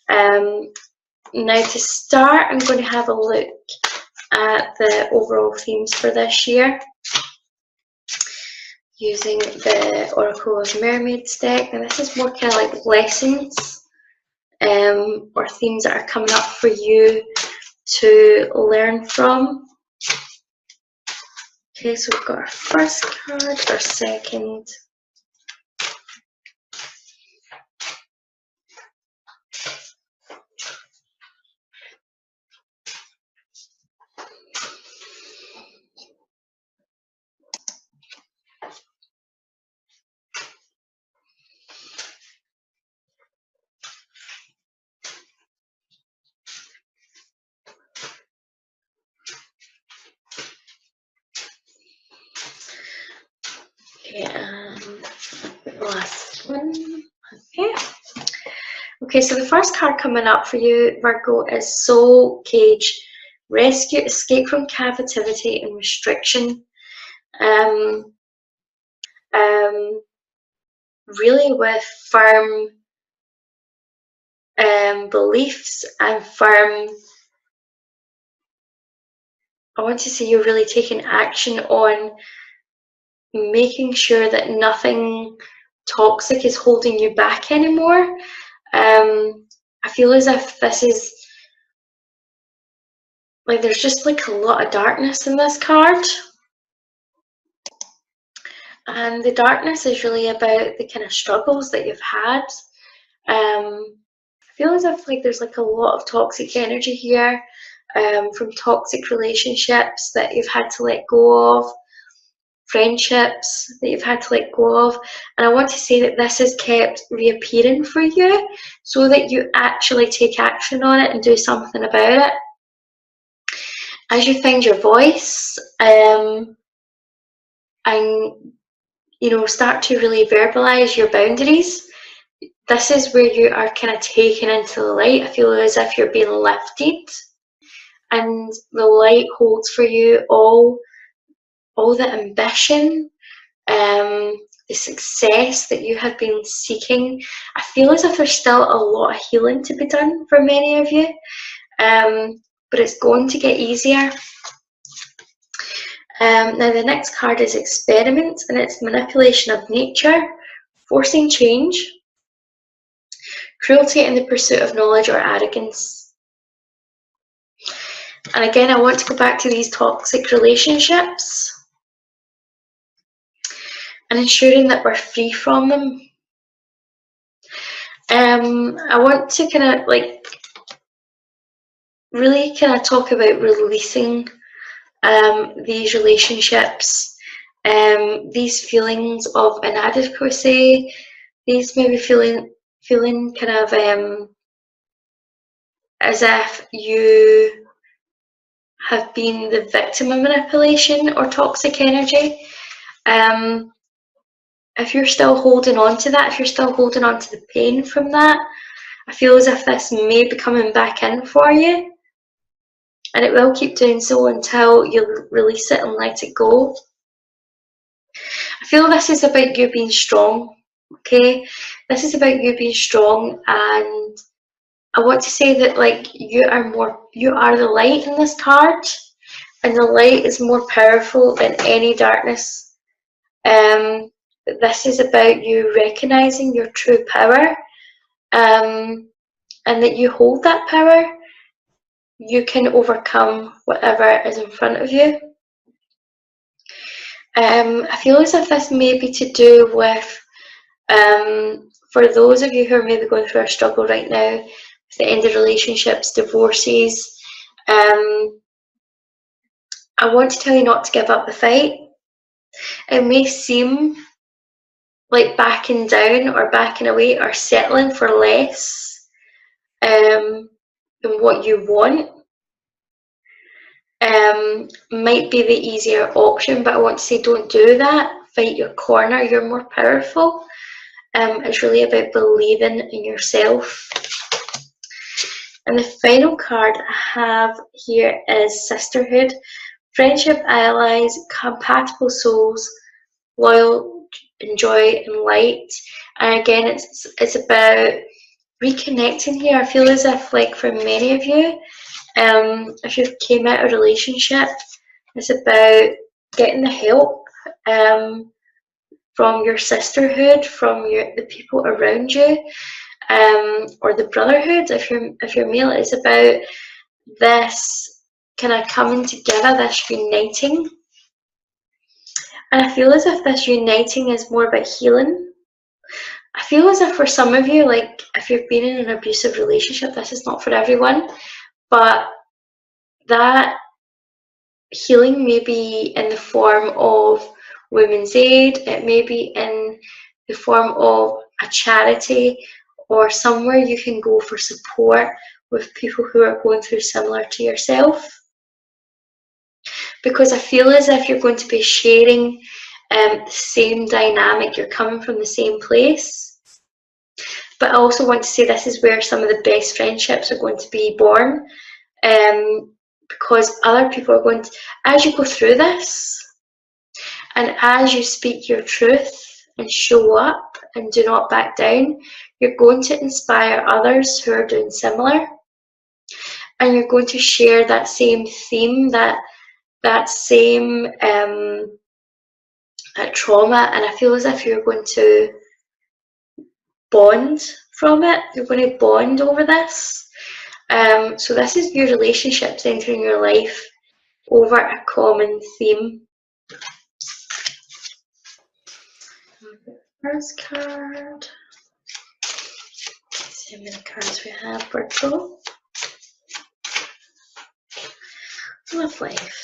Now to start, I'm going to have a look at the overall themes for this year using the Oracle of Mermaids deck. And this is more kind of like lessons or themes that are coming up for you to learn from. Okay, so we've got our first card, our second, and the last one. Okay, so the first card coming up for you, Virgo, is Soul Cage. Rescue, escape from captivity and restriction. Really with firm beliefs and firm, I want to say you're really taking action on making sure that nothing toxic is holding you back anymore. I feel as if this is like there's just like a lot of darkness in this card. And the darkness is really about the kind of struggles that you've had. I feel as if like there's like a lot of toxic energy here from toxic relationships that you've had to let go of, friendships that you've had to let go of. And I want to say that this has kept reappearing for you so that you actually take action on it and do something about it. As you find your voice and start to really verbalize your boundaries, this is where you are kind of taken into the light. I feel as if you're being lifted, and the light holds for you all the ambition, the success that you have been seeking. I feel as if there's still a lot of healing to be done for many of you, but it's going to get easier. Now the next card is Experiment, and it's manipulation of nature, forcing change, cruelty in the pursuit of knowledge or arrogance. And again, I want to go back to these toxic relationships and ensuring that we're free from them. I want to kind of like really kind of talk about releasing these relationships, these feelings of inadequacy, these maybe feeling kind of as if you have been the victim of manipulation or toxic energy. If you're still holding on to that, if you're still holding on to the pain from that, I feel as if this may be coming back in for you. And it will keep doing so until you release it and let it go. I feel this is about you being strong, okay? This is about you being strong, and I want to say that like you are the light in this card, and the light is more powerful than any darkness. This is about you recognizing your true power, and that you hold that power. You can overcome whatever is in front of you. I feel as if this may be to do with, for those of you who are maybe going through a struggle right now, with the end of relationships, divorces, I want to tell you not to give up the fight. It may seem like backing down or backing away or settling for less than what you want might be the easier option, but I want to say don't do that. Fight your corner. You're more powerful. It's really about believing in yourself. And the final card I have here is Sisterhood, friendship, allies, compatible souls, loyal, and joy and light. And again, it's about reconnecting here. I feel as if, like, for many of you, if you came out of a relationship, it's about getting the help from your sisterhood, from the people around you, or the brotherhood. If you're male, it's about this kind of coming together, this uniting. And I feel as if this uniting is more about healing. I feel as if for some of you, like, if you've been in an abusive relationship, this is not for everyone, but that healing may be in the form of Women's Aid, it may be in the form of a charity, or somewhere you can go for support with people who are going through similar to yourself. Because I feel as if you're going to be sharing the same dynamic, you're coming from the same place. But I also want to say this is where some of the best friendships are going to be born, because other people are going to, as you go through this, and as you speak your truth and show up and do not back down, you're going to inspire others who are doing similar. And you're going to share that same theme, that same that trauma. And I feel as if you're going to bond from it. You're going to bond over this. So this is your relationships entering your life over a common theme. First card. Let's see how many cards we have. Virgo. Love life.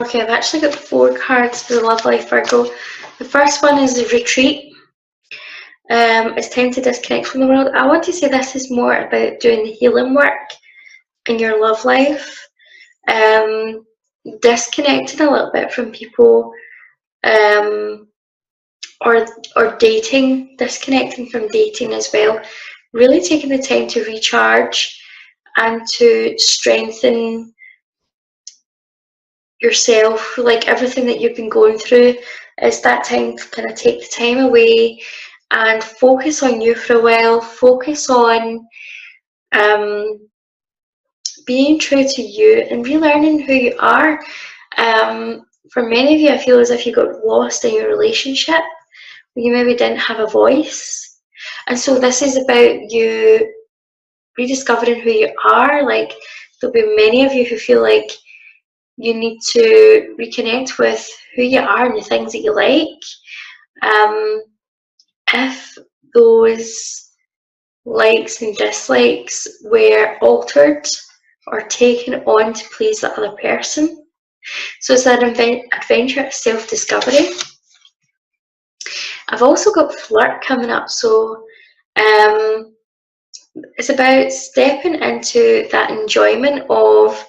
Okay, I've actually got 4 cards for the Love Life, Virgo. The first one is the retreat. It's time to disconnect from the world. I want to say this is more about doing the healing work in your love life. Disconnecting a little bit from people, or dating, disconnecting from dating as well. Really taking the time to recharge and to strengthen yourself. Like, everything that you've been going through, is that time to kind of take the time away and focus on you for a while. Focus on being true to you and relearning who you are. For many of you, I feel as if you got lost in your relationship, you maybe didn't have a voice, and so this is about you rediscovering who you are. Like, there'll be many of you who feel like you need to reconnect with who you are and the things that you like. If those likes and dislikes were altered or taken on to please the other person, so it's that adventure of self-discovery. I've also got flirt coming up, so it's about stepping into that enjoyment of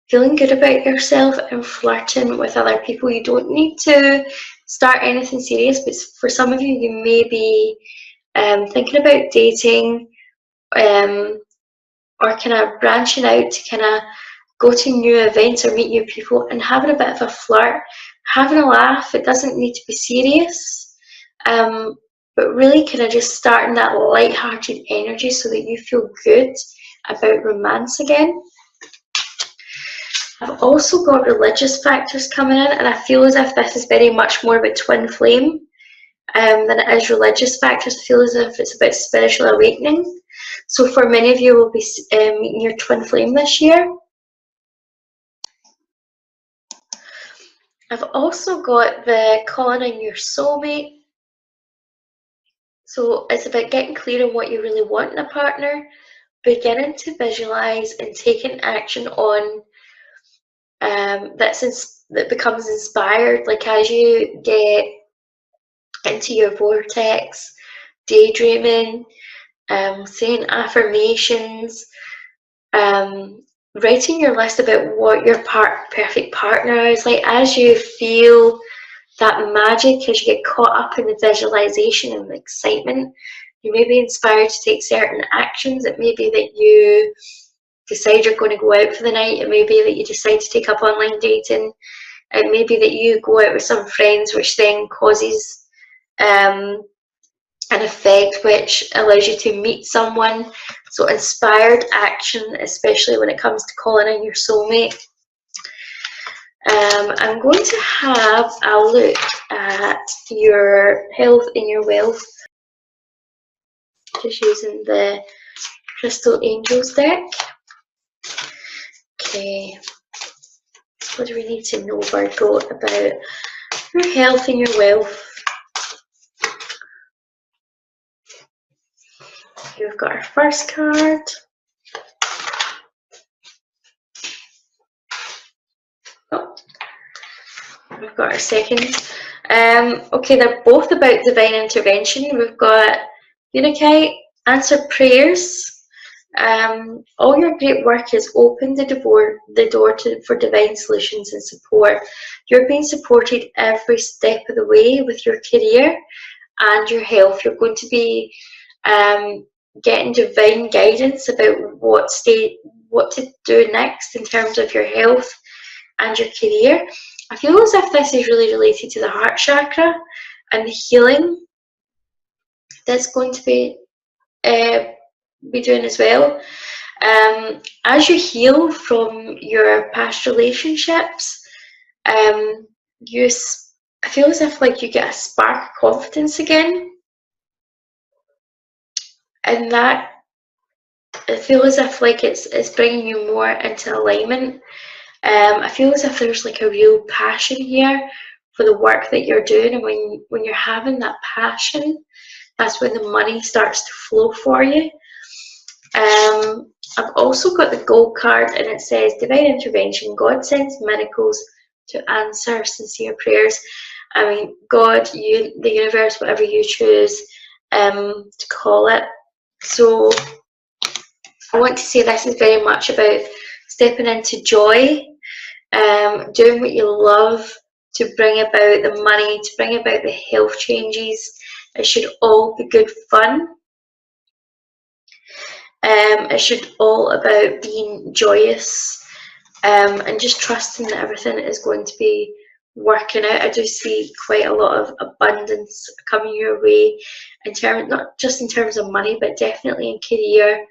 feeling good about yourself and flirting with other people. You don't need to start anything serious, but for some of you, you may be thinking about dating, or kind of branching out to kind of go to new events or meet new people and having a bit of a flirt, having a laugh. It doesn't need to be serious, but really kind of just starting that light-hearted energy so that you feel good about romance again. I've also got religious factors coming in, and I feel as if this is very much more about twin flame than it is religious factors. I feel as if it's about spiritual awakening. So for many of you, will be meeting your twin flame this year. I've also got the calling in your soulmate. So it's about getting clear on what you really want in a partner, beginning to visualize and taking action on that becomes inspired. Like, as you get into your vortex, daydreaming, saying affirmations, writing your list about what your perfect partner is. Like, as you feel that magic as you get caught up in the visualization and the excitement. You may be inspired to take certain actions. It may be that you decide you're going to go out for the night. It may be that you decide to take up online dating. It may be that you go out with some friends, which then causes an effect which allows you to meet someone. So inspired action, especially when it comes to calling in your soulmate. I'm going to have a look at your health and your wealth, just using the Crystal Angels deck. Okay, what do we need to know, Virgo, about your health and your wealth? You've got our first card. Oh, we've got our second. Okay, they're both about divine intervention. We've got Unikite, answer prayers. All your great work has opened the door for divine solutions and support. You're being supported every step of the way with your career and your health. You're going to be getting divine guidance about what to do next in terms of your health and your career. I feel as if this is really related to the heart chakra and the healing that's going to be doing as well. As you heal from your past relationships, I feel as if like you get a spark of confidence again, and that I feel as if like it's bringing you more into alignment. I feel as if there's like a real passion here for the work that you're doing, and when you're having that passion, that's when the money starts to flow for you. I've also got the gold card, and it says divine intervention. God sends miracles to answer sincere prayers. I mean, God, the universe, whatever you choose to call it. So I want to say this is very much about stepping into joy, doing what you love to bring about the money, to bring about the health changes. It should all be good fun. It should all about being joyous and just trusting that everything is going to be working out. I do see quite a lot of abundance coming your way, in terms, not just in terms of money, but definitely in career.